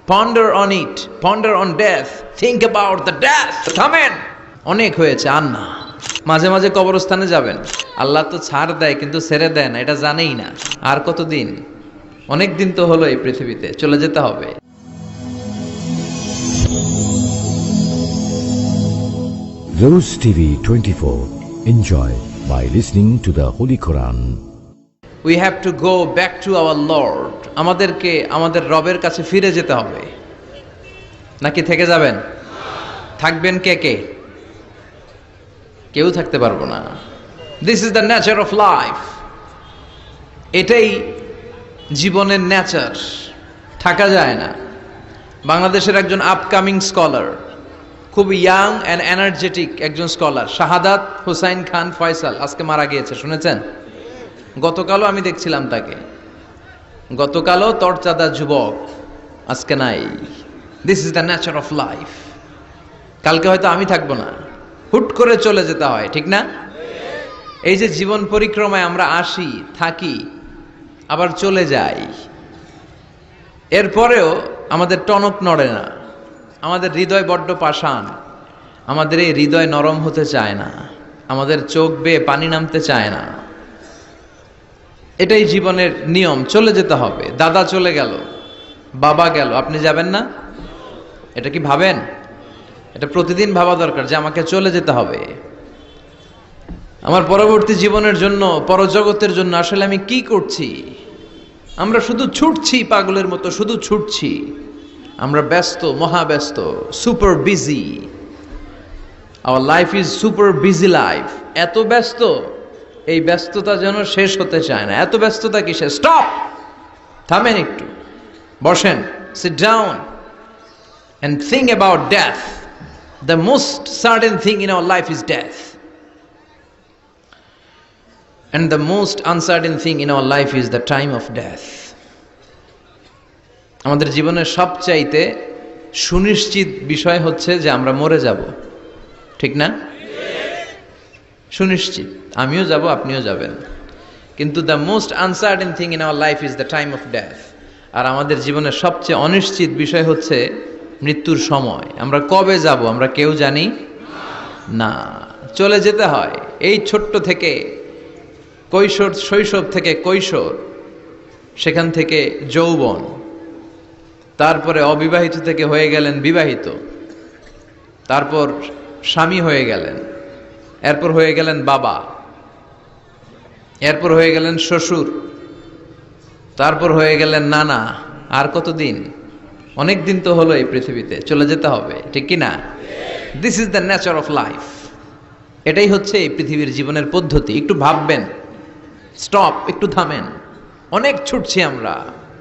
Ponder on it, ponder on death, think about the death. থামেন, অনেক হয়েছে আর না। মাঝে মাঝে কবরস্থানে যাবেন, আল্লাহ তো ছাড় দেয় কিন্তু ছেড়ে দেয় না, এটা জানেই না। আর কতদিন? অনেক দিন তো হলো এই পৃথিবীতে, চলে যেতে হবে। Rose TV 24. Enjoy by listening to the Holy Quran. We have to go back to our Lord. আমাদেরকে আমাদের রবের কাছে ফিরে যেতে হবে। নাকি থেকে যাবেন? থাকবেন কে কে? কেউ থাকতে পারবো না। This is the nature of life. এটাই জীবনের নেচার, থাকা যায় না। বাংলাদেশের একজন আপকামিং স্কলার, খুব ইয়াং অ্যান্ড এনার্জেটিক একজন স্কলার, শাহাদাত হুসাইন খান ফয়সাল, আজকে মারা গিয়েছে, শুনেছেন? গতকালও আমি দেখছিলাম তাকে, গতকালও তরচাদা যুবক, আজকে নাই। This is the nature of life. কালকে হয়তো আমি থাকবো না, হুট করে চলে যেতে হয়, ঠিক না? এই যে জীবন পরিক্রমায় আমরা আসি, থাকি, আবার চলে যাই, এরপরেও আমাদের টনক নড়ে না। আমাদের হৃদয় বড্ড পাষাণ, আমাদের এই হৃদয় নরম হতে চায় না, আমাদের চোখ বেয়ে পানি নামতে চায় না। এটাই জীবনের নিয়ম, চলে যেতে হবে। দাদা চলে গেল, বাবা গেল, আপনি যাবেন না? এটা কি ভাবেন? এটা প্রতিদিন ভাবা দরকার যে আমাকে চলে যেতে হবে। আমার পরবর্তী জীবনের জন্য, পরজগতের জন্য আসলে আমি কি করছি? আমরা শুধু ছুটছি, পাগলের মতো শুধু ছুটছি। আমরা ব্যস্ত, মহাব্যস্ত, super busy. Our life is super busy life. এত ব্যস্ত, এই ব্যস্ততা যেন শেষ হতে চায় না। এত ব্যস্ততা কিসে? স্টপ, থামেন একটু, বসেন, sit down and think about death. The most certain thing in our life is death, and the most uncertain thing in our life is the time of death. আমাদের জীবনের সবচাইতে সুনিশ্চিত বিষয় হচ্ছে যে আমরা মরে যাব, ঠিক না? সুনিশ্চিত, আমিও যাব, আপনিও যাবেন। কিন্তু the most uncertain thing in our life is the time of death. আর আমাদের জীবনের সবচেয়ে অনিশ্চিত বিষয় হচ্ছে মৃত্যুর সময়। আমরা কবে যাব আমরা কেউ জানি না। চলে যেতে হয়। এই ছোট্ট থেকে কৈশোর, শৈশব থেকে কৈশোর, সেখান থেকে যৌবন, তারপরে অবিবাহিত থেকে হয়ে গেলেন বিবাহিত, তারপর স্বামী হয়ে গেলেন, এরপর হয়ে গেলেন বাবা, এরপর হয়ে গেলেন শ্বশুর, তারপর হয়ে গেলেন নানা। আর কতদিন? অনেক দিন তো হলো এই পৃথিবীতে, চলে যেতে হবে, ঠিক কি না? This is the nature of life. এটাই হচ্ছে এই পৃথিবীর জীবনের পদ্ধতি। একটু ভাববেন, স্টপ, একটু থামেন। অনেক ছুটছি আমরা,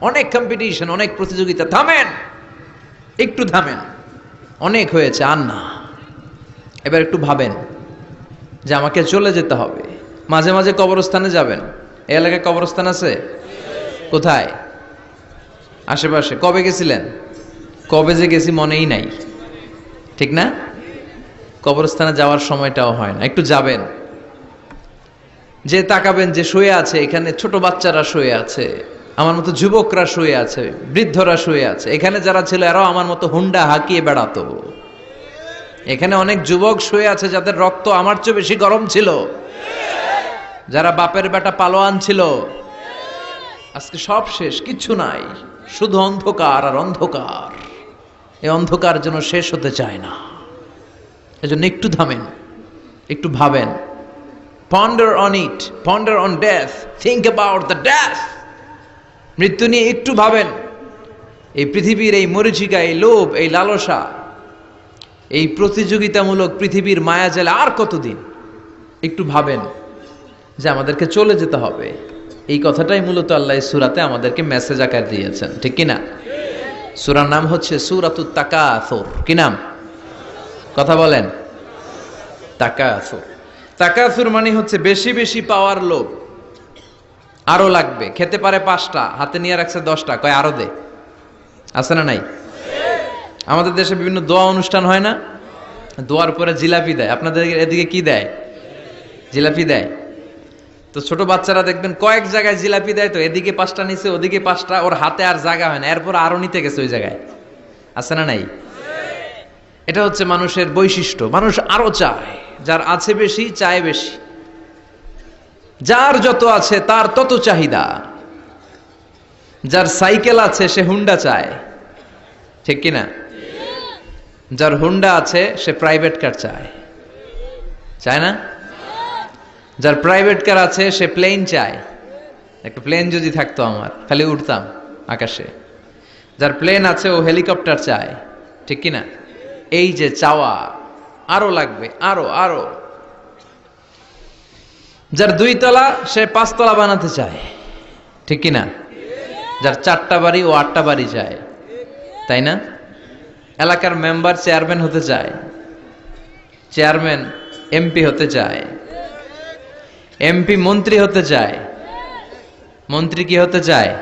অনেক কম্পিটিশন, অনেক প্রতিযোগিতা। থামেন, একটু থামেন, অনেক হয়েছে আর না। এবার একটু ভাবেন যে আমাকে চলে যেতে হবে। মাঝে মাঝে কবরস্থানে যাবেন। এই এলাকায় কবরস্থান আছে? কোথায়? আশেপাশে। কবে গেছিলেন? কবে যে গেছি মনেই নাই, ঠিক না? কবরস্থানে যাওয়ার সময়টাও হয় না। একটু যাবেন, যে তাকাবেন যে শুয়ে আছে এখানে, ছোট বাচ্চারা শুয়ে আছে, আমার মতো যুবকরা শুয়ে আছে, বৃদ্ধরা শুয়ে আছে। এখানে যারা ছিল এরাও আমার মতো হুন্ডা হাঁকিয়ে বেড়াতো। এখানে অনেক যুবক শুয়ে আছে যাদের রক্ত আমার চেয়ে বেশি গরম ছিল, যারা বাপের বেটা পালোয়ান ছিল। আজকে সব শেষ, কিচ্ছু নাই, শুধু অন্ধকার আর অন্ধকার। এই অন্ধকার যেন শেষ হতে চায় না। এজন্য একটু থামেন, একটু ভাবেন। Ponder on it, ponder on death, think about the death. মৃত্যু নিয়ে একটু ভাবেন। এই পৃথিবীর এই মরীচিকা, এই লোভ, এই লালসা, এই প্রতিযোগিতামূলক পৃথিবীর মায়াজালে আর কতদিন? একটু ভাবেন যে আমাদেরকে চলে যেতে হবে। এই কথাটাই মূলত আল্লাহ সূরাতে আমাদেরকে মেসেজ আকার দিয়েছেন, ঠিক কিনা? সূরার নাম হচ্ছে সূরাতুত তাকাসুর। কি নাম? কথা বলেন। তাকাসুর। তাকাসুর মানে হচ্ছে বেশি বেশি পাওয়ার লোভ। আরো লাগবে, খেতে পারে 5টা, হাতে নিয়ে রাখছে 10টা, কয় আরো দে। আছে না নাই? আমাদের দেশে বিভিন্ন দোয়া অনুষ্ঠান হয় না? দোয়ার পরে জিলাপি দেয়। আপনাদের এদিকে কি দেয়? জিলাপি দেয়। তো ছোট বাচ্চারা দেখবেন কয়েক জায়গায় জিলাপি দেয়, তো এদিকে 5টা নিচে, ওদিকে 5টা, ওর হাতে আর জায়গা হয় না, এরপর আরো নিতে গেছে ওই জায়গায়। আছে না নাই? এটা হচ্ছে মানুষের বৈশিষ্ট্য। মানুষ আরো চায়, যার আছে বেশি চায় বেশি, যার যত আছে তার তত চাহিদা। যার সাইকেল আছে সে হুন্ডা চায়, ঠিক কিনা? যার হুন্ডা আছে সে প্রাইভেট কার চায়, চায় না? যার প্রাইভেট কার আছে সে প্লেন চায়, একটা প্লেন যদি থাকতো আমার, খালি উঠতাম আকাশে। যার প্লেন আছে ও হেলিকপ্টার চায়, ঠিক কিনা? এই যে চাওয়া, আরো লাগবে, আরো আরো। যার 2 তলা সে 5 তলা বানাতে চায়, ঠিক কিনা? যার 4টা বাড়ি ও 8টা বাড়ি চায়, তাই না? এলাকার মেম্বার চেয়ারম্যান হতে চায়, চেয়ারম্যান এমপি হতে চায়, এমপি মন্ত্রী হতে চায়, মন্ত্রী কি হতে চায়?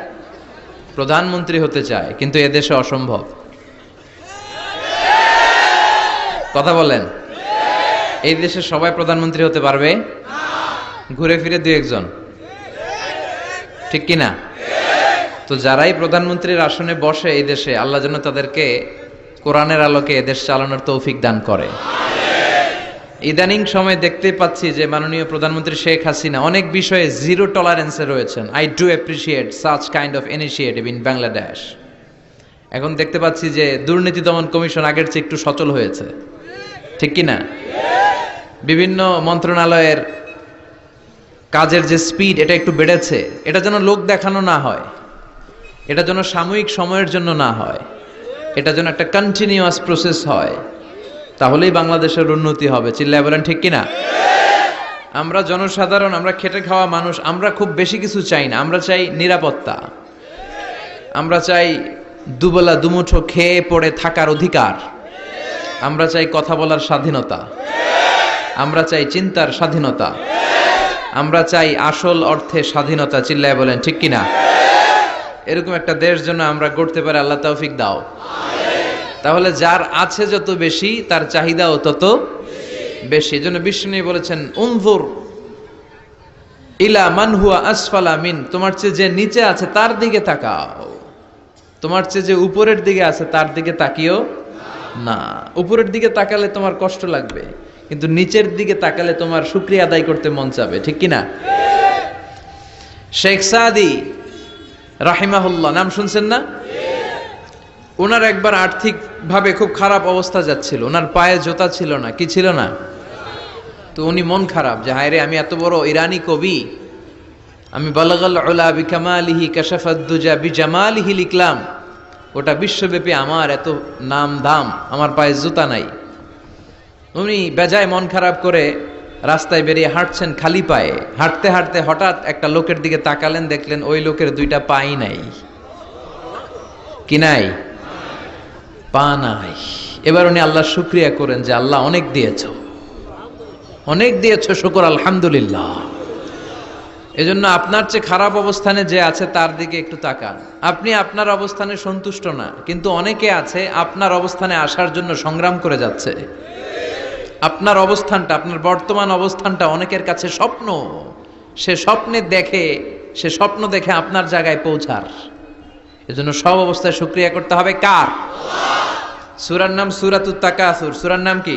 প্রধানমন্ত্রী হতে চায়। কিন্তু এদেশে অসম্ভব। কথা বলেন, এই দেশে সবাই প্রধানমন্ত্রী হতে পারবে? ঘুরে ফিরে 2-1 জন, ঠিক কিনা? তো যারাই প্রধানমন্ত্রীর আসনে বসে এই দেশে, আল্লাহ যেন তাদেরকে কোরআনের আলোকে এদেশ চালানোর তৌফিক দান করে। ইদানিং সময় দেখতে পাচ্ছি যে মাননীয় প্রধানমন্ত্রী শেখ হাসিনা অনেক বিষয়ে জিরো টলারেন্সে রয়েছেন। I do appreciate such kind of initiative in Bangladesh. এখন দেখতে পাচ্ছি যে দুর্নীতি দমন কমিশন আগের চেয়ে একটু সচল হয়েছে, ঠিক কিনা? বিভিন্ন মন্ত্রণালয়ের কাজের যে স্পিড, এটা একটু বেড়েছে। এটা যেন লোক দেখানো না হয়, এটা যেন সাময়িক সময়ের জন্য না হয়, এটা যেন একটা কন্টিনিউয়াস প্রসেস হয়, তাহলেই বাংলাদেশের উন্নতি হবে। চিল্লায় বলেন ঠিক কিনা? আমরা জনসাধারণ, আমরা খেটে খাওয়া মানুষ, আমরা খুব বেশি কিছু চাই না। আমরা চাই নিরাপত্তা, আমরা চাই দুবেলা দুমুঠো খেয়ে পড়ে থাকার অধিকার, আমরা চাই কথা বলার স্বাধীনতা, আমরা চাই চিন্তার স্বাধীনতা, আমরা চাই আসল অর্থে স্বাধীনতা। চিল্লায় বলেন ঠিক কিনা? এরকম একটা দেশ যেন আমরা গড়তে পারি, আল্লাহ তৌফিক দাও। তাহলে যার আছে যত বেশি তার চাহিদাও তত বেশি। এজন্য বিষ্ণু বলেছেন, উনজুর ইলা মান হুয়া আসফালা মিন, তোমার চেয়ে যে নিচে আছে তার দিকে তাকাও, তোমার চেয়ে যে উপরের দিকে আছে তার দিকে তাকিও না। উপরের দিকে তাকালে তোমার কষ্ট লাগবে, কিন্তু নিচের দিকে তাকালে তোমার শুকরিয়া আদায় করতে মন চাবে, ঠিক কিনা? শেখ সাদি রাহিমাহুল্লাহ নাম শুনছেন না? ওনার একবার আর্থিক ভাবে খুব খারাপ অবস্থা যাচ্ছিল, ওনার পায়ে জোতা ছিল না, কি ছিল না? তো উনি মন খারাপ যে হায়রে, আমি এত বড় ইরানি কবি, আমি বালাগাল উলা বিকামালিহি কাশাফাদ দুজা বিজামালিহি লিখলাম, ওটা বিশ্বব্যাপী আমার এত নাম দাম, আমার পায়ে জুতা নাই। উনি বেজায় মন খারাপ করে রাস্তায় বেরিয়ে হাঁটছেন খালি পায়ে। হাঁটতে হাঁটতে হঠাৎ একটা লোকের দিকে তাকালেন, দেখলেন ওই লোকের 2টা পাই নাই। কি নাই? পা নাই। এবার উনি আল্লাহর শুকরিয়া করেন যে আল্লাহ অনেক দিয়েছ, অনেক দিয়েছ, শুকর আলহামদুলিল্লাহ। এজন্য আপনার চেয়ে খারাপ অবস্থানে যে আছে তার দিকে একটু তাকান। আপনি আপনার অবস্থানে সন্তুষ্ট না, কিন্তু অনেকে আছে আপনার অবস্থানে আসার জন্য সংগ্রাম করে যাচ্ছে। আপনার অবস্থানটা, আপনার বর্তমান অবস্থানটা অনেকের কাছে স্বপ্ন। সে স্বপ্ন দেখে আপনার জায়গায় পৌঁছার। এজন্য সব অবস্থায় শুকরিয়া করতে হবে কার? সূরার নাম সূরাতুত তাকাসুর। সূরার নাম কি?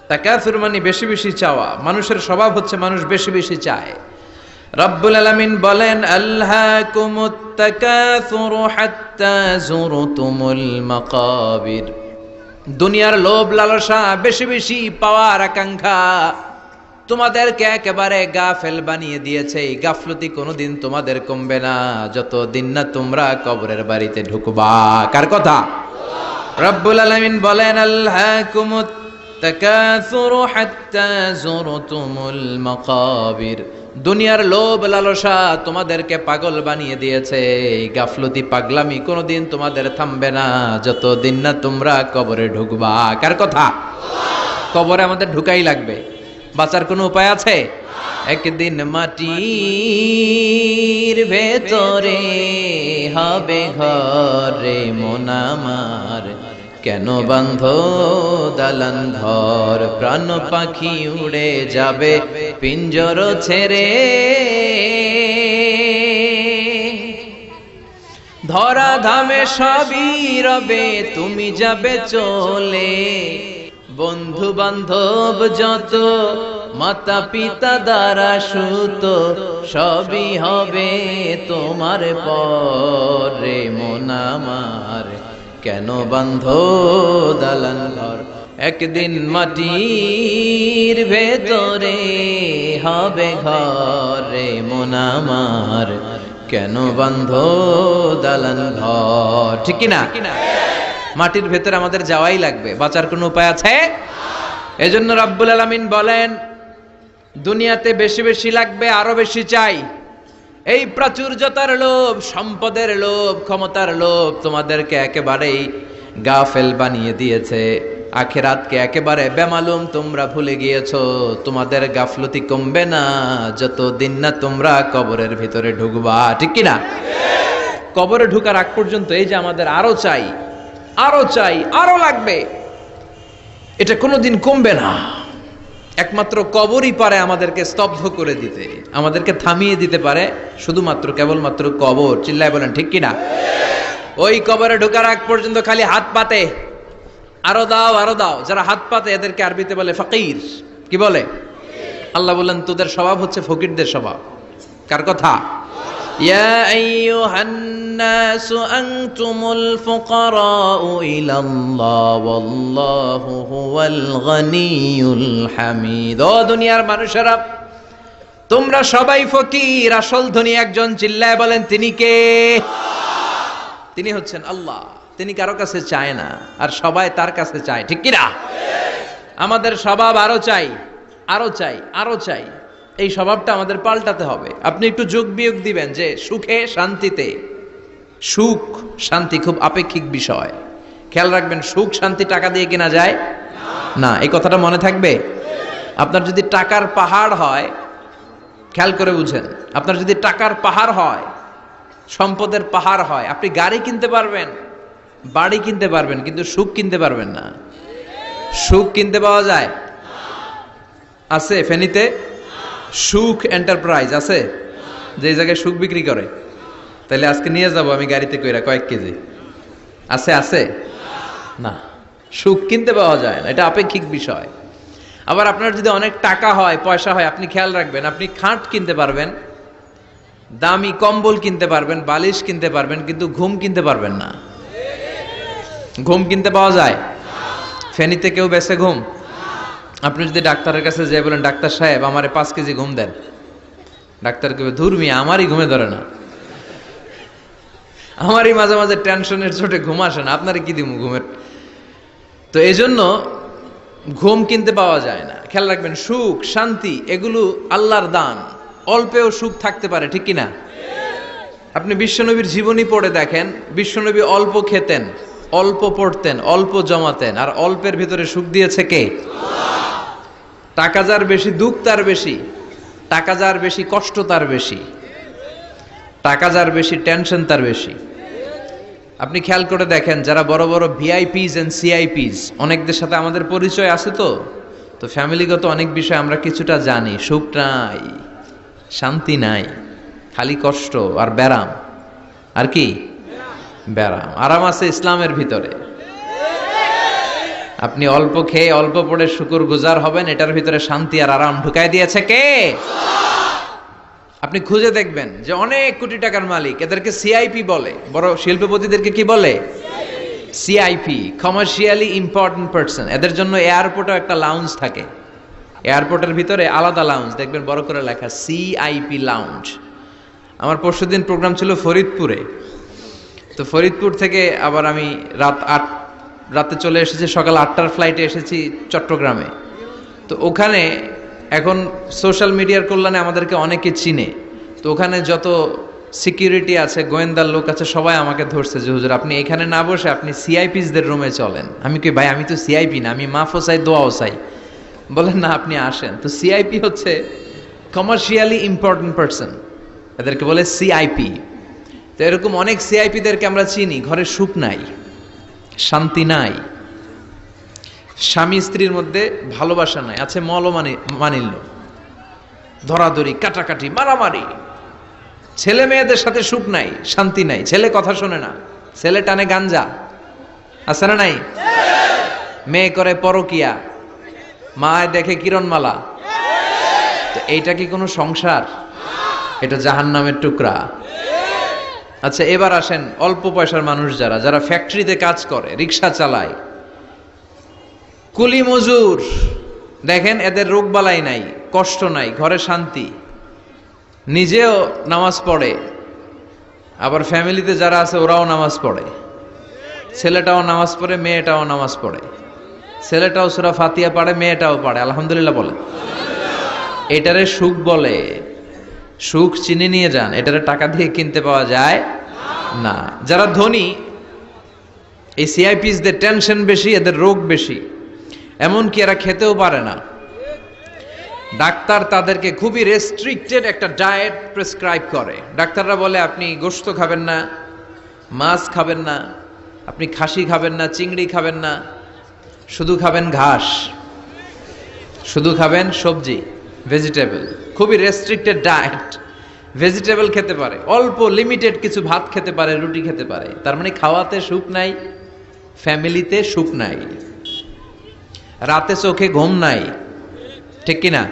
তাকাসুর মানে বেশি বেশি চাওয়া। মানুষের স্বভাব হচ্ছে মানুষ বেশি বেশি চায়। রব্বুল আলামিন বলেন, আলহাকুমুত তাকাসুর হাত্তা যুরতুমুল মাকাবির। দুনিয়ার লোভ লালসা, বেশি বেশি পাওয়ার আকাঙ্ক্ষা তোমাদেরকে একেবারে গাফেল বানিয়ে দিয়েছে। এই গাফলতি কোনোদিন তোমাদের কমবে না যতদিন না তোমরা কবরের বাড়িতে ঢুকবা। কার কথা? রব্বুল আলামিন বলেন, আলহাকুমুত তাকাসুর হাত্তা যুরতুমুল মাকাবির। দুনিয়ার লোভ লালসা তোমাদেরকে পাগল বানিয়ে দিয়েছে। এই গাফলতি পাগলামি কোনোদিন তোমাদের থামবে না যতদিন না তোমরা কবরে ঢুকবা। কার কথা? কবরে আমাদের ঢুকাই লাগবে, বাঁচার কোনো উপায় আছে? একদিন মাটির ভেতরে হবে ঘরে মন আমার, কেন বান্ধ দালান ঘর, প্রাণ পাখি উড়ে যাবে পিঞ্জর ছেড়ে। ধরা ধামে সবই রবে, তুমি যাবে চলে। বন্ধু বান্ধব যত, মাতা পিতা দ্বারা সুত, সবই হবে তোমার পরে। মন আমার কেন বান্ধ দালান ঘর, একদিন মাটির ভেতরে হবে ঘরে। মন আমার কেন বান্ধ দালান ঘর, ঠিক কিনা? মাটির ভেতরে আমাদের যাওয়াই লাগবে, বাঁচার কোনো উপায় আছে? এজন্য রব্বুল আলামিন বলেন, দুনিয়াতে বেশি বেশি লাগবে, আরো বেশি চাই। এই প্রাচুর্যতার লোভ, সম্পদের লোভ, ক্ষমতার লোভ তোমাদেরকে একেবারেই গাফেল বানিয়ে দিয়েছে। আখিরাতকে একেবারে বেমালুম তোমরা ভুলে গিয়েছো। তোমাদের গাফলতি কমবে না যতদিন না তোমরা কবরের ভিতরে ঢুকবা, ঠিক কিনা? কবরে ঢুকার আগ পর্যন্ত এই যে আমাদের আরো চাই, আরো চাই, আরো লাগবে, এটা কোনোদিন কমবে না। একমাত্র কবরই পারে আমাদেরকে স্তব্ধ করে দিতে, আমাদেরকে থামিয়ে দিতে পারে শুধুমাত্র কেবলমাত্র কবর। চিল্লায় বলেন ঠিক কিনা? ওই কবরে ঢোকার আগ পর্যন্ত খালি হাত পাতে, আরো দাও আরো দাও। যারা হাত পাতে এদেরকে আরবিতে বলে ফকির। কি বলে? আল্লাহ বলেন তোদের স্বভাব হচ্ছে ফকিরদের স্বভাব। কার কথা? ইয়া আইয়ুহান নাসু আনতুমুল ফুকারাউ ইলাল্লাহ ওয়াল্লাহু হুয়াল গনিয়ুল হামিদ। ও দুনিয়ার মানুষেরা, তোমরা সবাই ফকির, আসল ধনী একজন। চিল্লায় বলেন তিনি কে? তিনি হচ্ছেন আল্লাহ। তিনি কারো কাছে চায় না, আর সবাই তার কাছে চায়, ঠিক কিনা? আমাদের স্বভাব আরো চাই, আরো চাই, আরো চাই। এই স্বভাবটা আমাদের পাল্টাতে হবে। আপনি একটু যোগ বিয়োগ দিবেন যে সুখে শান্তিতে, সুখ শান্তি খুব আপেক্ষিক বিষয়। খেয়াল রাখবেন, সুখ শান্তি টাকা দিয়ে কেনা যায় না, এই কথাটা মনে থাকবে। আপনার যদি টাকার পাহাড় হয়, খেয়াল করে বুঝেন, আপনার যদি টাকার পাহাড় হয়, সম্পদের পাহাড় হয়, আপনি গাড়ি কিনতে পারবেন, বাড়ি কিনতে পারবেন, কিন্তু সুখ কিনতে পারবেন না। সুখ কিনতে পাওয়া যায়? আছে ফেনীতে সুখ এন্টারপ্রাইজ আছে, যে জায়গায় সুখ বিক্রি করে। তাহলে আজকে নিয়ে যাব আমি গাড়িতে কইরা কয়েক কেজি। আছে? আছে না, সুখ কিনতে পাওয়া যায় না, এটা আপেক্ষিক বিষয়। আবার আপনার যদি অনেক টাকা হয়, পয়সা হয়, আপনি খেয়াল রাখবেন, আপনি খাট কিনতে পারবেন, দামি কম্বল কিনতে পারবেন, বালিশ কিনতে পারবেন, কিন্তু ঘুম কিনতে পারবেন না। ঘুম কিনতে পাওয়া যায়? ফেনীতে কেউ বেচে ঘুম? আপনি যদি ডাক্তারের কাছে যেয়ে বলেন, ডাক্তার সাহেব আমারে 5 কেজি ঘুম দেন, ডাক্তার কবে ধুর মিয়া আমারই ঘুমে ধরে না, আমারই মাঝে মাঝে টেনশনের চোটে ঘুম আসে না, আপনারে কি দিব ঘুমের। তো এই জন্য ঘুম কিনতে পাওয়া যায় না। খেয়াল রাখবেন, সুখ শান্তি এগুলো আল্লাহর দান। অল্পেও সুখ থাকতে পারে, ঠিক কিনা? আপনি বিশ্বনবীর জীবনী পড়ে দেখেন, বিশ্বনবী অল্প খেতেন, অল্প পড়তেন, অল্প জমাতেন, আর অল্পের ভিতরে সুখ দিয়েছে কে? টাকা যার বেশি দুঃখ তার বেশি, টাকা যার বেশি কষ্ট তার বেশি, টাকা যার বেশি টেনশন তার বেশি। আপনি খেয়াল করে দেখেন, যারা বড় বড় ভিআইপিস এন্ড সিআইপিস, অনেকদের সাথে আমাদের পরিচয় আছে, তো ফ্যামিলিগত অনেক বিষয় আমরা কিছুটা জানি। সুখ নাই, শান্তি নাই, খালি কষ্ট আর ব্যারাম। আর কি? ব্যারাম। আরাম আছে ইসলামের ভিতরে। আপনি অল্প খেয়ে অল্প পড়ে শুকর গুজার হবেন, এটার ভিতরে শান্তি আর আরাম ঢুকাই দিয়েছে কে? আপনি খুঁজে দেখবেন যে অনেক কোটি টাকার মালিক, এদেরকে সিআইপি বলে। বড় শিল্পপতিদেরকে কি বলে? CIP, commercially important person. এদের জন্য এয়ারপোর্টে একটা লাউঞ্জ থাকে, এয়ারপোর্টের ভিতরে আলাদা লাউঞ্জ, দেখবেন বড় করে লেখা সিআইপি লাউঞ্জ। আমার পরশুদিন প্রোগ্রাম ছিল ফরিদপুরে, তো ফরিদপুর থেকে আবার আমি রাতে চলে এসেছি, সকাল 8টার ফ্লাইটে এসেছি চট্টগ্রামে। তো ওখানে এখন সোশ্যাল মিডিয়ার কল্যাণে আমাদেরকে অনেকে চিনে, তো ওখানে যত সিকিউরিটি আছে, গোয়েন্দার লোক আছে, সবাই আমাকে ধরছে যে হুজুর আপনি এখানে না বসে আপনি সিআইপিসদের রুমে চলেন। আমি কি ভাই, আমি তো সিআইপি না, আমি মাফও চাই দোয়াও চাই। বলেন না, আপনি আসেন। তো সিআইপি হচ্ছে কমার্শিয়ালি ইম্পর্টেন্ট পারসন, এদেরকে বলে সিআইপি। তো এরকম অনেক সিআইপিদেরকে আমরা চিনি, ঘরে সুখ নাই, শান্তি নাই, স্বামী স্ত্রীর মধ্যে ভালোবাসা নাই, আছে মলমানিল্য, ধরাধরি, কাটাকাটি, মারামারি, ছেলে মেয়েদের সাথে সুখ নাই, শান্তি নাই, ছেলে কথা শোনে না, ছেলে টানে গাঞ্জা, আছে না নাই? মেয়ে করে পরকিয়া, মায় দেখে কিরণমালা। তো এইটা কি কোনো সংসার? এটা জাহান্নামের টুকরা। আচ্ছা, এবার আসেন অল্প পয়সার মানুষ যারা যারা ফ্যাক্টরিতে কাজ করে, রিক্সা চালায়, কুলি মজুর, দেখেন এদের রোগ বালাই নাই, কষ্ট নাই, ঘরে শান্তি, নিজেও নামাজ পড়ে, আবার ফ্যামিলিতে যারা আছে ওরাও নামাজ পড়ে, ছেলেটাও নামাজ পড়ে, মেয়েটাও নামাজ পড়ে, ছেলেটাও সূরা ফাতিহা পড়ে, মেয়েটাও পড়ে, আলহামদুলিল্লাহ বলে। এটারে সুখ বলে। সুখ চিনে নিয়ে যান, এটারে টাকা দিয়ে কিনতে পাওয়া যায় না। যারা ধনী, এই সিআইপিসদের টেনশন বেশি, এদের রোগ বেশি, এমনকি এরা খেতেও পারে না। ডাক্তার তাদেরকে খুবই রেস্ট্রিক্টেড একটা ডায়েট প্রেসক্রাইব করে। ডাক্তাররা বলে আপনি গোশত খাবেন না, মাছ খাবেন না, আপনি খাসি খাবেন না, চিংড়ি খাবেন না, শুধু খাবেন ঘাস, শুধু খাবেন সবজি, ভেজিটেবল। খুবই রেস্ট্রিক্টেড ডায়েট। ভেজিটেবল খেতে পারে, অল্প লিমিটেড কিছু ভাত খেতে পারে, রুটি খেতে পারে। তার মানে খাওয়াতে সুখ নাই, ফ্যামিলিতে সুখ নাই, রাতে চোখে ঘুম নাই, ঠিক কিনা?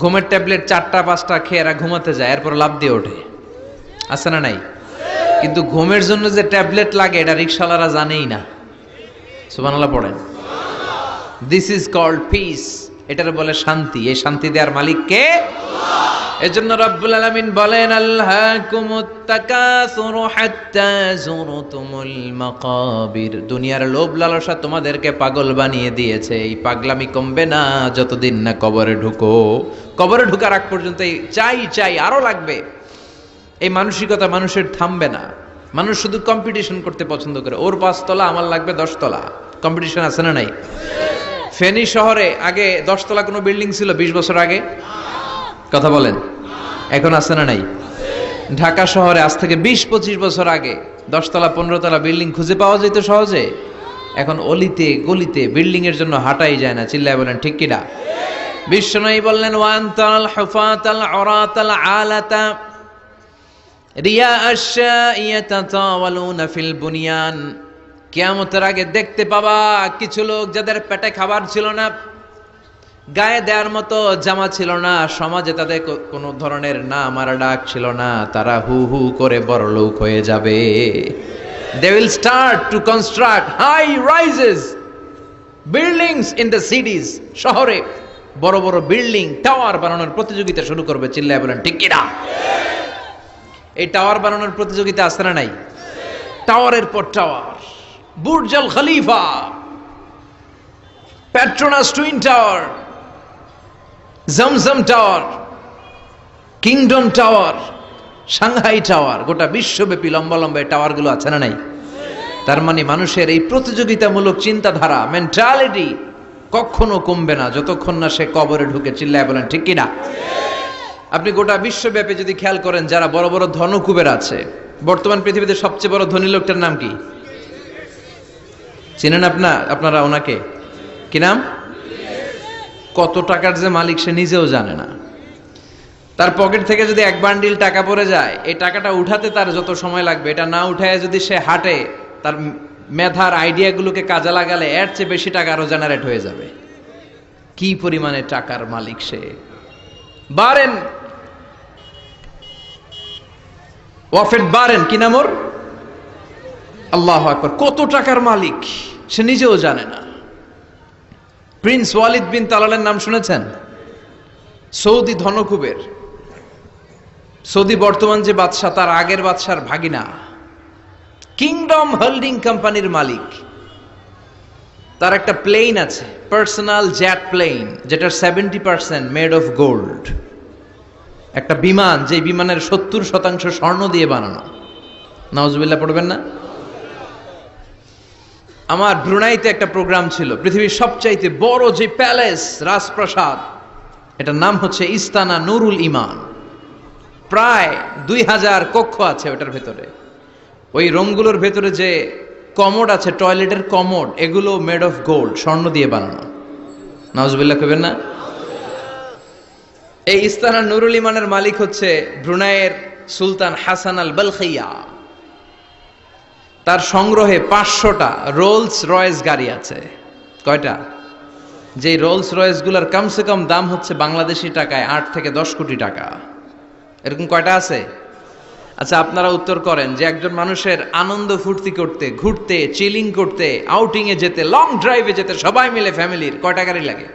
ঘুমের ট্যাবলেট 4টা-5টা খেয়ে এরা ঘুমাতে যায়, এরপর লাফ দিয়ে ওঠে, আছে না নাই? কিন্তু ঘুমের জন্য যে ট্যাবলেট লাগে এটা রিকশাওয়ালারা জানেই না। সুবহানাল্লাহ পড়েন। This is called peace. এটার বলে শান্তি। এই শান্তি দেওয়ার মালিক কে? এজন্য রব্বুল আলামিন বলেন, আল্লাহকুমুত তাকাসুরু হাত্তা যুরতুমুল মাকাবির। দুনিয়ার লোভ লালসা তোমাদেরকে পাগল বানিয়ে দিয়েছে। এই পাগলামি কমবে না যতদিন না কবরে ঢুকো। কবরে ঢোকার আগ পর্যন্ত এই চাই চাই আরো লাগবে, এই মানসিকতা মানুষের থামবে না। মানুষ শুধু কম্পিটিশন করতে পছন্দ করে, ওর 5 তলা আমার লাগবে 10 তলা। কম্পিটিশন আছে না নাই? ফেনী শহরে আগে 10 তলা কোনো বিল্ডিং ছিল 20 বছর আগে? কথা বলেন, এখন আছে না নাই? ঢাকা শহরে আজ থেকে 20-25 বছর আগে 10 তলা 15 তলা বিল্ডিং খুঁজে পাওয়া যেত সহজে। এখন অলিতে গলিতে বিল্ডিং এর জন্য হাঁটাই যায় না। চিল্লায় বলেন ঠিক কিনা? বিশ্বনবী বললেন, ওয়ান্তাল হুফাতাল উরাতাল আলাতা রিয়া আশ-শাইয়াতাতাওয়ালুনা ফিল বুনিয়ান। কিয়ামতের আগে দেখতে পাবা কিছু লোক যাদের পেটে খাবার ছিল না, গায়ে দেওয়ার মতো জামা ছিল না, সমাজে তাদের কোনো ধরনের নাম আর ডাক ছিল না, তারা হু হু করে বড়লোক হয়ে যাবে। They will start to construct high rises buildings in the cities. শহরে বড় বড় বিল্ডিং, টাওয়ার বানানোর প্রতিযোগিতা শুরু করবে। চিল্লায় বলেন ঠিক কিনা? এই টাওয়ার বানানোর প্রতিযোগিতা আছে না নাই? টাওয়ারের পর tower, Burj Al Khalifa, Petronas twin tower, Zamzam tower, Kingdom tower, Shanghai tower, গোটা বিশ্বব্যাপী লম্বা লম্বা টাওয়ার গুলো আছে না নাই? তার মানে মানুষের এই প্রতিযোগিতামূলক চিন্তাধারা, মেন্টালিটি কখনো কমবে না যতক্ষণ না সে কবরে ঢুকে। চিল্লায় বলেন ঠিক কিনা? আপনি গোটা বিশ্বব্যাপী যদি খেয়াল করেন, যারা বড় বড় ধনকুবের আছে, বর্তমান পৃথিবীতে সবচেয়ে বড় ধনী লোকটার নাম কি চিনেন আপনারা ওনাকে? কি নাম? কত টাকার যে মালিক সে নিজেও জানে না। তার পকেট থেকে যদি 1 বান্ডিল টাকা পড়ে যায়, এই টাকাটা উঠাতে তার যত সময় লাগবে, এটা না উঠায় যদি সে হাঁটে, তার মেধার আইডিয়াগুলোকে কাজে লাগালে এর চেয়ে বেশি টাকা আরো জেনারেট হয়ে যাবে। কি পরিমাণে টাকার মালিক সে! বারেন ওয়াফেদ বারেন, কি নাম ওর? আল্লাহু আকবার। কত টাকার মালিক সে নিজেও জানে না। প্রিন্স ওয়ালিদ বিন তালালের নাম শুনেছেন? সৌদি ধনকুবের। সৌদি বর্তমান যে বাদশা, তার আগের বাদশার ভাগিনা, কিংডম হোল্ডিং কোম্পানির মালিক। তার একটা প্লেন আছে, পার্সোনাল জেট প্লেন, যেটার 70% মেড অফ গোল্ড। একটা বিমান, যে বিমানের 70% স্বর্ণ দিয়ে বানানো। নাউজুবিল্লাহ পড়বেন না? আমার ব্রুনাইতে একটা প্রোগ্রাম ছিল, পৃথিবীর সবচাইতে বড় যে প্যালেস, রাজপ্রাসাদ, এটার নাম হচ্ছে ইস্তানা নুরুল ইমান। প্রায় 2000 কক্ষ আছে ওটার ভেতরে। ওই রুমগুলোর ভেতরে যে কমোড আছে, টয়লেটের কমোড, এগুলো মেড অফ গোল্ড, স্বর্ণ দিয়ে বানানো। নাউজুবিল্লাহ কইবেন না? এই ইস্তানা নুরুল ইমানের মালিক হচ্ছে ব্রুনাইয়ের সুলতান হাসান আল বালখিয়া। তার সংগ্রহে 500টা রোলস রয়েস গাড়ি আছে। কয়টা? যে রোলস রয়েস গুলার কমসে কম দাম হচ্ছে বাংলাদেশি টাকায় 8 থেকে 10 কোটি টাকা। এরকম কয়টা আছে? আচ্ছা, আপনারা উত্তর করেন যে একজন মানুষের আনন্দ ফুর্তি করতে, ঘুরতে, চিলিং করতে, আউটিং এ যেতে, লং ড্রাইভে যেতে সবাই মিলে ফ্যামিলির কয়টা গাড়ি লাগে?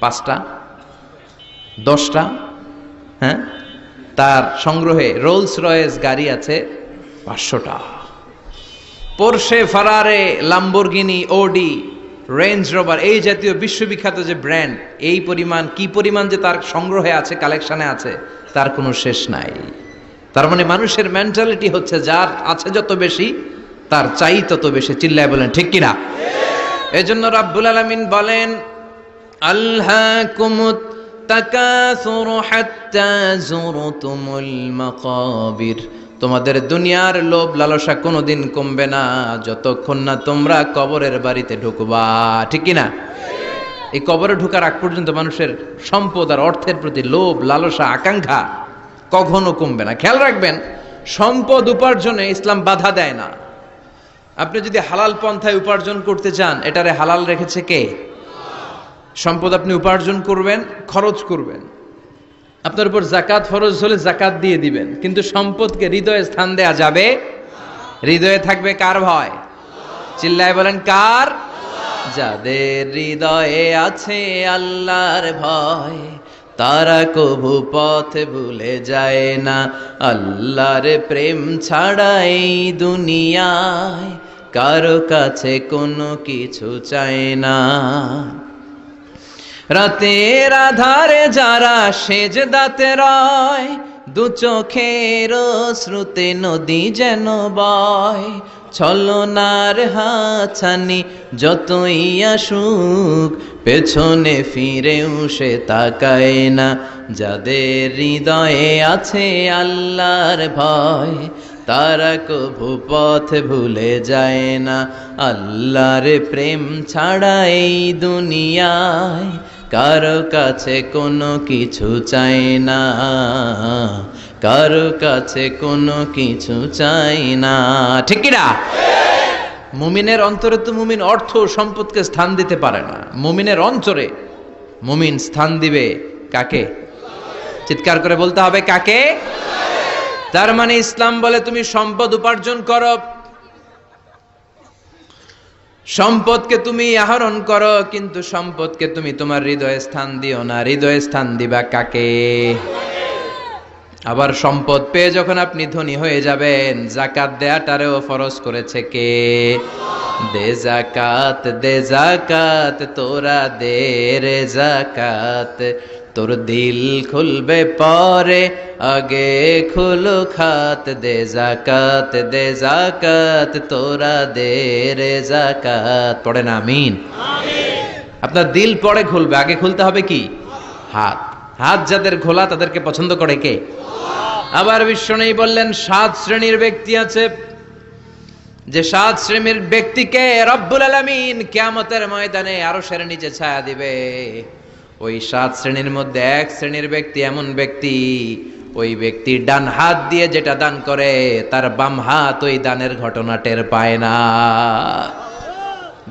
5টা? 10টা? হ্যাঁ, তার সংগ্রহে রোলস রয়েস গাড়ি আছে 500টা। পোরশে, ফারারে, লাম্বরগিনি, ওডি, রেঞ্জ রোভার, এই জাতীয় বিশ্ববিখ্যাত যে ব্র্যান্ড, এই পরিমাণ কি পরিমাণ যে তার সংগ্রহে আছে, কালেকশনে আছে, তার কোনো শেষ নাই। তার মানে মানুষের মেন্টালিটি হচ্ছে যার আছে যত বেশি তার চাই তত বেশি। চিল্লায় বলেন ঠিক কিনা? এজন্য রাব্বুল আলামিন বলেন, আল্হাকুমুত তাকাসুরু হাত্তা যুরতুমুল মাকাবির। তোমাদের দুনিয়ার লোভ লালসা কোনোদিন কমবে না যতক্ষণ না তোমরা কবরের বাড়িতে ঢুকবা। ঠিক কিনা? এই কবরে ঢোকার আগ পর্যন্ত মানুষের সম্পদ আর অর্থের প্রতি লোভ লালসা আকাঙ্ক্ষা কখনো কমবে না। খেয়াল রাখবেন, সম্পদ উপার্জনে ইসলাম বাধা দেয় না। আপনি যদি হালাল পন্থায় উপার্জন করতে চান, এটারে হালাল রেখেছে কে? সম্পদ আপনি উপার্জন করবেন, খরচ করবেন, আপনার উপর জাকাত ফরজ হলে জাকাত দিয়ে দিবেন, কিন্তু সম্পদকে হৃদয়ে স্থান দেয়া যাবে। হৃদয়ে থাকবে কার ভয়? চিল্লায় বলেন কার? যাদের হৃদয়ে আছে আল্লাহর ভয়, তারা কভু পথ ভুলে যায় না। আল্লাহর প্রেম ছাড়া এই দুনিয়ায় কারো কাছে কোনো কিছু চায় না। রাতের আধারে যারা সেজদাতে রয়, দু চোখের শ্রুতে নদী যেন বয়। ছলনার হাতছানি যতই আসুক, পেছনে ফিরেও সে তাকায় না। যাদের হৃদয়ে আছে আল্লাহর ভয়, তারা কভু পথ ভুলে যায় না। আল্লাহর প্রেম ছাড়া এই দুনিয়ায় কারো কাছে কোনো কিছু চাই না, কারো কাছে কোনো কিছু চাই না। ঠিক কি না? মুমিনের অন্তরে তো মুমিন অর্থ সম্পদকে স্থান দিতে পারে না। মুমিনের অন্তরে মুমিন স্থান দিবে কাকে? চিৎকার করে বলতে হবে কাকে? তার মানে ইসলাম বলে তুমি সম্পদ উপার্জন করো, সম্পদকে তুমি আহরণ করো, কিন্তু সম্পদকে তুমি তোমার হৃদয়ে স্থান দিও না। হৃদয়ে স্থান দিবা কাকে? আবার সম্পদ পেয়ে যখন আপনি ধনী হয়ে যাবেন, জাকাত দেয়াটারেও ফরজ করেছে কে? দে জাকাত, দে জাকাত, তোরা দে রে জাকাত। তোর দিল খুলবে পরে, আগে খুলো খাত। দে জাকাত, দে জাকাত, তোরা দে রে জাকাত। পড়েন আমিন। আপনার দিল পরে খুলবে, আগে খুলতে হবে কি? হাত। হাত যাদের খোলা তাদেরকে পছন্দ করে কে? আবার বিশ্বনবী বললেন 7 শ্রেণীর ব্যক্তি আছে, যে 7 শ্রেণীর ব্যক্তিকে রব্বুল আলামিন কিয়ামতের ময়দানে আরশের নিচে ছায়া দিবে। ওই 7 শ্রেণীর মধ্যে 1 শ্রেণীর ব্যক্তি এমন ব্যক্তি, ওই ব্যক্তি ডান হাত দিয়ে যেটা দান করে, তার বাম হাত ওই দানের ঘটনা টের পায় না।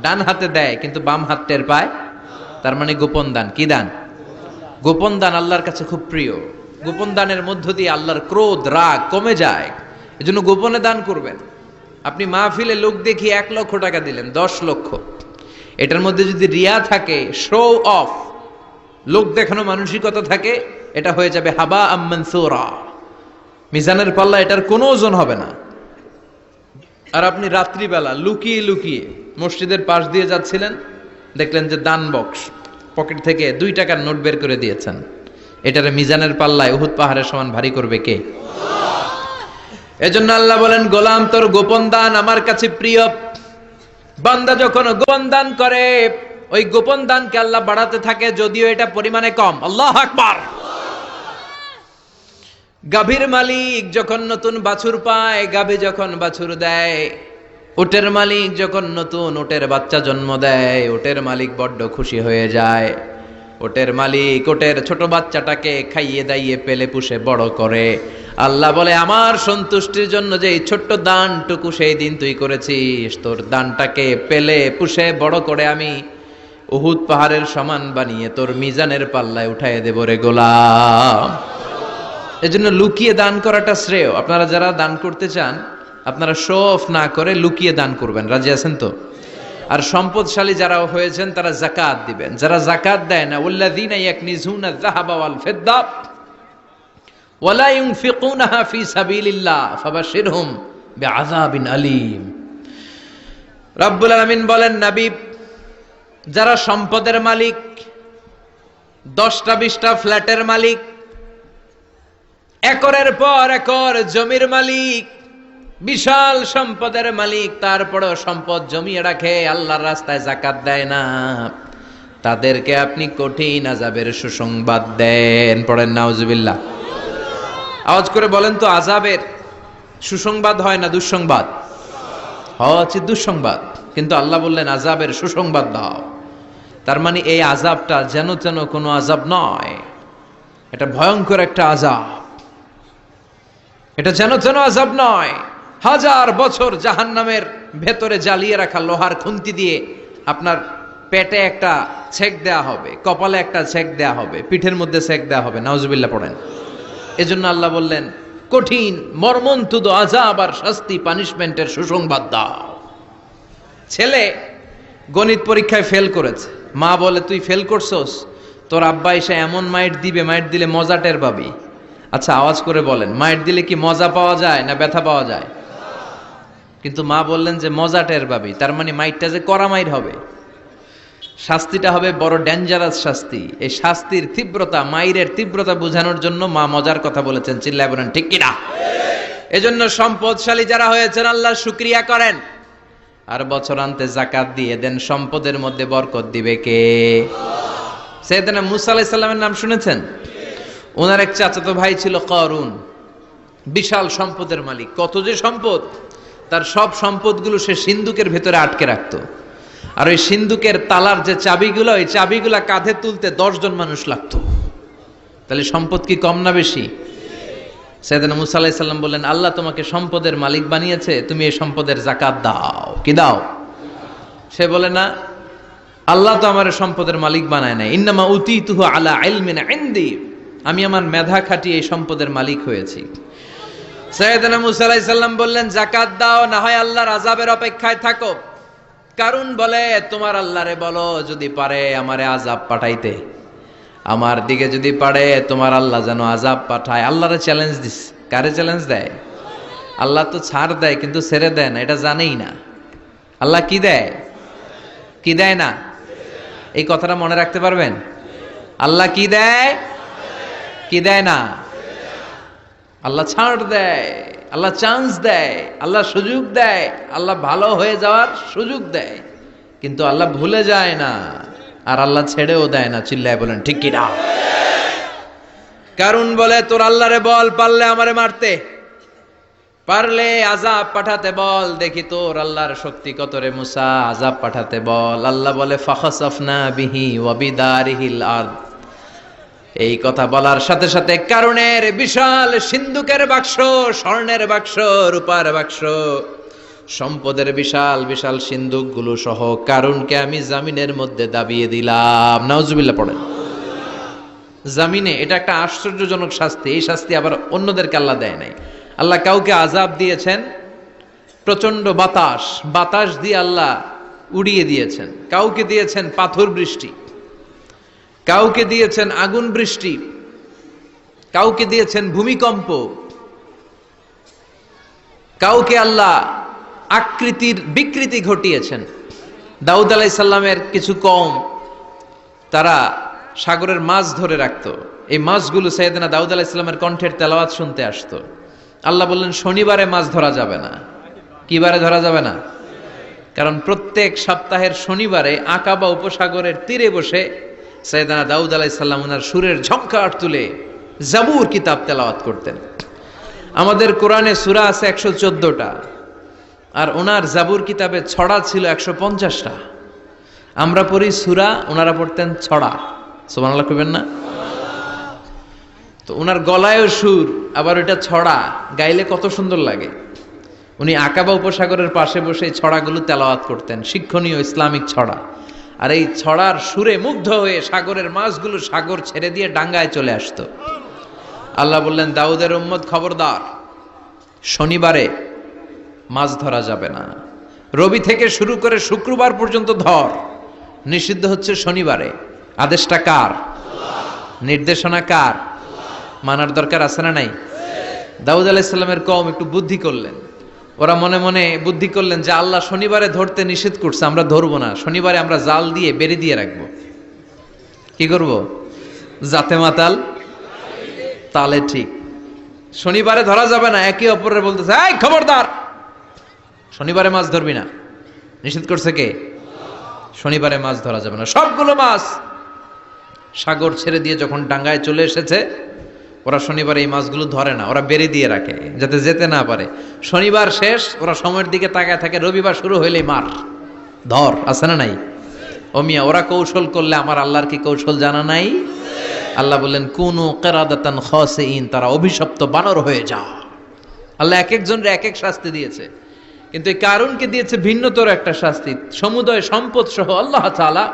ডান হাতে দেয় কিন্তু বাম হাত টের পায়। তার মানে গোপন দান। কি দান? গোপন দান আল্লাহর কাছে খুব প্রিয়। গোপন দানের মধ্য দিয়ে আল্লাহর ক্রোধ রাগ কমে যায়। এজন্য গোপনে দান করবেন। আপনি মাহফিলে লোক দেখিয়ে 1 লক্ষ টাকা দিলেন, 10 লক্ষ, এটার মধ্যে যদি রিয়া থাকে, শো অফ, লোক দেখানো মানসিকতা থাকে, এটা হয়ে যাবে হাবা আম মানসুরা। মিজানের পাল্লা এটার কোনো ওজন হবে না। আর আপনি রাত্রিবেলা লুকিয়ে লুকিয়ে মসজিদের পাশ দিয়ে যাচ্ছিলেন, দেখলেন যে দান বক্স, পকেট থেকে 2 টাকার নোট বের করে দিয়েছেন, এটারে মিজানের পাল্লায় উহুদ পাহাড়ের সমান ভারী করবে কে? এজন্য আল্লাহ বলেন, গোলাম তোর গোপন দান আমার কাছে প্রিয়। বান্দা যখন গোপন দান করে, ওই গোপন দানকে আল্লাহ বাড়াতে থাকে, যদিও এটা পরিমাণে কম। আল্লাহু আকবার। গাভীর মালিক যখন নতুন বাছুর পায়, গাভী যখন বাছুর দেয়, উটের মালিক যখন নতুন উটের বাচ্চা জন্ম দেয়, উটের মালিক বড্ড খুশি হয়ে যায়। ওটের মালিক ওটের ছোট বাচ্চাটাকে খাইয়ে দাইয়ে পেলে পুষে বড় করে। আল্লাহ বলে আমার সন্তুষ্টির জন্য যে এই ছোট্ট দানটুকু সেই দিন তুই করেছিস, তোর দানটাকে পেলে পুষে বড় করে আমি উহুদ পাহাড়ের সমান বানিয়ে তোর মিজানের পাল্লায় উঠাইয়ে দেব রে গোলাম। এজন্য লুকিয়ে দান করাটা শ্রেয়। আপনারা যারা দান করতে চান আপনারা শো অফ না করে লুকিয়ে দান করবেন, রাজি আছেন তো? আর সম্পদশালী যারা হয়েছেন তারা যাকাত দিবেন। যারা যাকাত দেয় না, ওয়াল্লাযীনা ইয়াকনিজুনা যাহাবা ওয়াল ফিদ্দা ওয়ালা ইউনফিকুনাহা ফি সাবিলিল্লাহ ফাবাশশিরহুম বিআযাবিন আলীম। রব্বুল আলামিন বলেন, নবী যারা সম্পদের মালিক, 10টা 20টা ফ্ল্যাটের মালিক, একরের পর একর জমির মালিক, বিশাল সম্পদের মালিক, তারপরেও সম্পদ জমিয়ে রাখে, আল্লাহর রাস্তায় যাকাত দেয় না, তাদেরকে আপনি কঠিন আযাবের সুসংবাদ দেন। পড়েন নাউজুবিল্লাহ। আওয়াজ করে বলেন তো, আযাবের সুসংবাদ হয় না দুঃসংবাদ? হচ্ছে দুঃসংবাদ, কিন্তু আল্লাহ বললেন আযাবের সুসংবাদ দাও। তার মানে এই আযাবটা যেন যেন কোনো আযাব নয়, এটা ভয়ঙ্কর একটা আযাব। এটা যেন যেন আযাব নয়। 1000 বছর জাহান্নামের ভেতরে জ্বালিয়ে রাখা লোহার খুন্তি দিয়ে আপনার পেটে একটা ছেক দেয়া হবে, কপালে একটা ছেক দেয়া হবে, পিঠের মধ্যে ছেক দেয়া হবে। নাউজুবিল্লাহ পড়েন। এজন্য আল্লাহ বললেন কঠিন মর্মন্তুদ আযাব আর শাস্তি, পানিশমেন্টের সুসংবাদ দাও। ছেলে গণিত পরীক্ষায় ফেল করেছে, মা বলে তুই ফেল করছস, তোর আব্বা এসে এমন মাইট দিবে, মাইট দিলে মজা টের পাবি। আচ্ছা আওয়াজ করে বলেন, মাইট দিলে কি মজা পাওয়া যায় না ব্যথা পাওয়া যায়? কিন্তু মা বললেন যে মজা টের পাবি, তার মানে মাইটটা যে কড়া মাইর হবে, শাস্তিটা হবে বড় ডেঞ্জারাস শাস্তি। এই শাস্তির তীব্রতা, মাইরের তীব্রতা বোঝানোর জন্য মা মজার কথা বলেছেন। চিল্লায় বলেন ঠিক কিনা? এজন্য সম্পদশালী যারা হয়েছেন আল্লাহর শুকরিয়া করেন, আর বছরান্তে যাকাত দিয়ে দেন। সম্পদের মধ্যে বরকত দিবে কে? সাইয়েদনা মুসা আলাইহিস সালামের নাম শুনেছেন? ওনার এক চাচাতো ভাই ছিল কারুন, বিশাল সম্পদের মালিক। কত যে সম্পদ! তার সব সম্পদগুলো সে সিন্ধুকের ভেতরে আটকে রাখতো। আর ওই সিন্ধুকের তালার যে চাবিগুলো, ওই চাবিগুলা কাঁধে তুলতে 10 জন মানুষ লাগতো। তাহলে সম্পদ কি কম না বেশি? সাইয়েদনা মুসা আলাইহিস সালাম বললেন, আল্লাহ তোমাকে সম্পদের মালিক বানিয়েছে, তুমি এই সম্পদের যাকাত দাও। কি দাও? সে বলে না, আল্লাহ তো আমার সম্পদের মালিক বানায় নাই, ইন্নামা উতীতুহু আলা ইলমিন ইনদি, আমি আমার মেধা খাটিয়ে এই সম্পদের মালিক হয়েছি। সাইয়েদনা মুসা আলাইহিস সালাম বললেন, যাকাত দাও, না হয় আল্লাহর আযাবের অপেক্ষায় থাকো। কারণ বলে, তোমার আল্লাহরে বলো যদি পারে আমারে আযাব পাঠাইতে, আমার দিকে যদি পারে তোমার আল্লাহ যেন আযাব পাঠায়। আল্লাহরে চ্যালেঞ্জ দিস। কারে চ্যালেঞ্জ দেয়? আল্লাহ তো ছাড় দেয় কিন্তু ছেড়ে দেয় না, এটা জানেই না। আল্লাহ কি দেয়? কি দেয় না? এই কথাটা মনে রাখতে পারবেন? আল্লাহ কি দেয়? কি দেয় না? আল্লাহ ছাড় দেয়, আল্লাহ চান্স দেয়, আল্লাহ সুযোগ দেয়, আল্লাহ ভালো হয়ে যাওয়ার সুযোগ দেয়, কিন্তু আল্লাহ ভুলে যায় না, আর আল্লাহ ছেড়েও দেয় না। চিল্লায় বলেন ঠিক কি না? কারণ বলে, তোর আল্লাহরে বল, পারলে আমারে মারতে, পারলে আযাব পাঠাতে বল, দেখি তোর আল্লাহর শক্তি কত রে মুসা, আযাব পাঠাতে বল। আল্লাহ বলে, ফাখাসাফনা বিহি ওয়া বিদারিহিল আরদ। এই কথা বলার সাথে সাথে কারুনের বিশাল সিন্ধুকের বাক্স, স্বর্ণের বাক্স, রূপার বাক্স, সম্পদের বিশাল বিশাল সিন্ধুকগুলো সহ কারুনকে আমি জামিনের মধ্যে দাবিয়ে দিলাম। নাউজুবিল্লাহ পড়েন। জামিনে। এটা একটা আশ্চর্যজনক শাস্তি। এই শাস্তি আবার অন্যদেরকে আল্লাহ দেয় নাই। আল্লাহ কাউকে আযাব দিয়েছেন প্রচন্ড বাতাস, বাতাস দিয়ে আল্লাহ উড়িয়ে দিয়েছেন। কাউকে দিয়েছেন পাথর বৃষ্টি, কাউকে দিয়েছেন আগুন বৃষ্টি, কাউকে দিয়েছেন ভূমিকম্প, কাউকে আল্লাহ আকৃতির বিকৃতি ঘটিয়েছেন। দাউদ আলাইহিস সালামের কিছু কওম, তারা সাগরের মাছ ধরে রাখতো। এই মাছগুলো সাইয়েদনা দাউদ আলাইহিস সালামের কণ্ঠের তেলাওয়াত শুনতে আসতো। আল্লাহ বললেন, শনিবারে মাছ ধরা যাবে না। কি বারে ধরা যাবে না? কারণ প্রত্যেক সপ্তাহের শনিবারে আকাবা উপসাগরের তীরে বসে সাইয়েদনা দাউদ আলাইহিস সালাম ওনার সুরের ঝংকার তুলে জাবুর কিতাব তেলাওয়াত করতেন। আমাদের কোরআনে সূরা আছে 114টা, আর ওনার জাবুর কিতাবে ছড়া ছিল 150টা। আমরা পড়ি সূরা, ওনারা পড়তেন ছড়া। সুবহানাল্লাহ কইবেন না? তো ওনার গলায়ও সুর, আবার ওইটা ছড়া, গাইলে কত সুন্দর লাগে। উনি আকাবা উপসাগরের পাশে বসে এই ছড়াগুলো তেলাওয়াত করতেন, শিক্ষণীয় ইসলামিক ছড়া। আর এই ছড়ার সুরে মুগ্ধ হয়ে সাগরের মাছগুলো সাগর ছেড়ে দিয়ে ডাঙ্গায় চলে আসতো। আল্লাহ বললেন, দাউদের উম্মত খবরদার, শনিবারে মাছ ধরা যাবে না। রবি থেকে শুরু করে শুক্রবার পর্যন্ত ধর, নিষিদ্ধ হচ্ছে শনিবারে। আদেশটা কার? নির্দেশনা কার? মানার দরকার আছে না নাই? দাউদ আলাইহিস সালামের কওম একটু বুদ্ধি করলেন। ওরা মনে মনে বুদ্ধি করলেন যে আল্লাহ শনিবারে ধরতে নিষেধ করছে, আমরা ধরবো না, শনিবারে আমরা জাল দিয়ে বেরি দিয়ে রাখবো। কি করব? জাতে মাতাল তালে ঠিক। শনিবারে ধরা যাবে না, একে অপরের বলতেছে, এই খবরদার, শনিবারে মাছ ধরবি না। নিষেধ করছে কে? শনিবারে মাছ ধরা যাবে না। সবগুলো মাছ সাগর ছেড়ে দিয়ে যখন ডাঙ্গায় চলে এসেছে, ওরা শনিবারে এই মাছগুলো ধরে না, ওরা বেরি দিয়ে রাখে যাতে যেতে না পারে। শনিবার শেষ, ওরা সময়ের দিকে তাকায় থাকে, রবিবার শুরু হইলেই মার ধর, আছে না নাই? ও মিয়া, ওরা কৌশল করলে আমার আল্লাহর কি কৌশল জানা নাই? আল্লাহ বললেন, কুনু কিরাদাতান খাসিইন, তারা অভিশপ্ত বানর হয়ে যা। আল্লাহ এক একজনের এক এক শাস্তি দিয়েছে, কিন্তু এই কারুনকে দিয়েছে ভিন্নতর একটা শাস্তি। সমুদয় সম্পদ সহ আল্লাহ তাআলা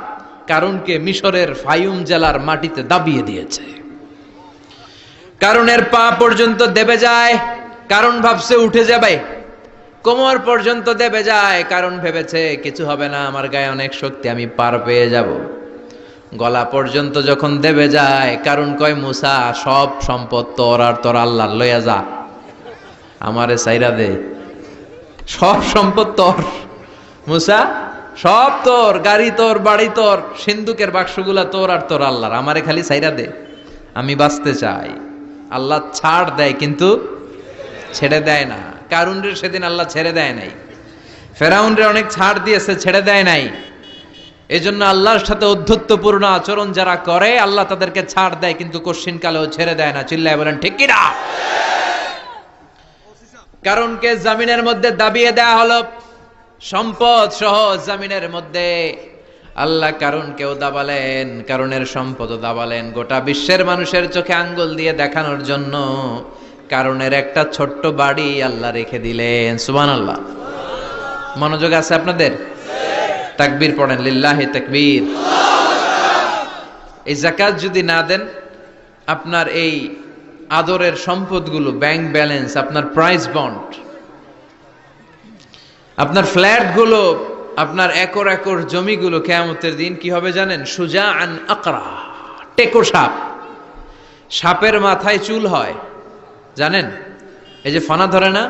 কারুনকে মিশরের ফায়ুম জেলার মাটিতে দাবিয়ে দিয়েছে। কারুনের পা পর্যন্ত দেবে যায়, কারণ ভাবছে উঠে যাবে। কোমর পর্যন্ত দেবে যায়, কারণ ভেবেছে কিছু হবে না, আমার গায়ে অনেক শক্তি, আমি পার পেয়ে যাব। গলা পর্যন্ত যখন দেবে যায়, কারণ কয়, মুসা, সব সম্পদ তোর আর তোর আল্লাহর, লইয়া যা, আমারে সাইরা দে। সব সম্পদ তোর মুসা, সব তোর, গাড়ি তোর, বাড়ি তোর, সিন্ধুকের বাক্সগুলা তোর আর তোর আল্লাহর, আমারে খালি সাইরা দে, আমি বাঁচতে চাই। আল্লাহ ছাড় দেয় কিন্তু ছেড়ে দেয় না। কারুনরে সেদিন আল্লাহ ছেড়ে দেয় নাই, ফেরাউনরে অনেক ছাড় দিয়েছে, ছেড়ে দেয় নাই। এই জন্য আল্লাহর সাথে অধ্যত্বপূর্ণ আচরণ যারা করে, আল্লাহ তাদেরকে ছাড় দেয় কিন্তু কশ্চিন কালেও ছেড়ে দেয় না। চিল্লায় বলেন ঠিক কিনা? কারণকে জামিনের মধ্যে দাবিয়ে দেয়া হলো, সম্পদ সহ জামিনের মধ্যে। আল্লাহ কারুনকেও দাবালেন, কারুনের সম্পদও দাবালেন, গোটা বিশ্বের মানুষের চোখে আঙ্গুল দিয়ে দেখানোর জন্য কারুনের একটা ছোট্ট বাড়ি আল্লাহ রেখে দিলেন। সুবহানাল্লাহ। মনোযোগ আছে আপনাদের? তাকবীর পড়েন, লিল্লাহি তাকবীর। এই যাকাত যদি না দেন, আপনার এই আদরের সম্পদগুলো, ব্যাংক ব্যালেন্স, আপনার প্রাইস বন্ড, আপনার ফ্ল্যাটগুলো, আপনার একর একর জমিগুলো কিয়ামতের দিন কি হবে জানেন? সুজাআন আকরা, টেকো সাপ। সাপের মাথায় চুল হয়, জানেন? এই যে ফানা ধরে না,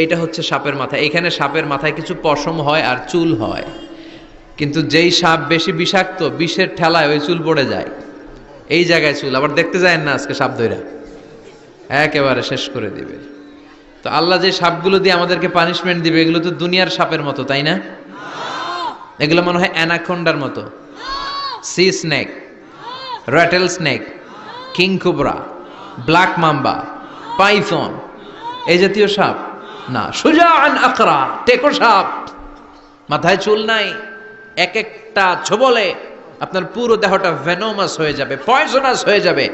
এইটা হচ্ছে সাপের মাথা। এখানে সাপের মাথায় কিছু পশম হয় আর চুল হয়, কিন্তু যেই সাপ বেশি বিষাক্ত, বিষের ঠেলায় ওই চুল পড়ে যায়, এই জায়গায় চুল। আবার দেখতে যায় না আজকে সাপ ধইরা একেবারে শেষ করে দিবে। তো আল্লাহ যে সাপগুলো দিয়ে আমাদেরকে পানিশমেন্ট দিবে, এগুলো তো দুনিয়ার সাপের মতো, তাই না? এগুলো মনে হয় অ্যানাকোন্ডার মতো, C snake, rattle snake, king cobra, black mamba, Python, এই জাতীয় সাপ না। সুজাআন আকরা, টেকো সাপ, মাথায় চুল নাই, এক একটা ছোবলে আপনার পুরো দেহটা ভেনোমাস হয়ে যাবে, পয়জনাস হয়ে যাবে।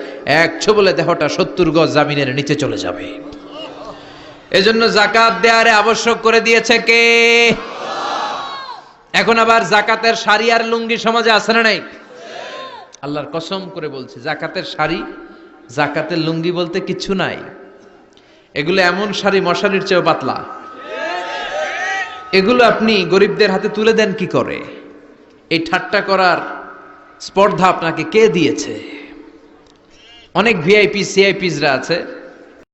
এক ছোবলে দেহটা 70 গজ জামিনের নিচে চলে যাবে। এজন্য যাকাত দেয়ারে আবশ্যক করে দিয়েছে কে? এখন আবার যাকাতের শাড়ি আর লুঙ্গি সমাজে আছে না নাই? আল্লাহর কসম করে বলছি, যাকাতের শাড়ি, যাকাতের লুঙ্গি বলতে কিছু নাই। এগুলো এমন শাড়ি, মশারির চেয়েও পাতলা। এগুলো আপনি গরিবদের হাতে তুলে দেন কি করে? এই ঠাট্টা করার স্পর্ধা আপনাকে কে দিয়েছে? অনেক ভিআইপি সিআইপিসরা আছে,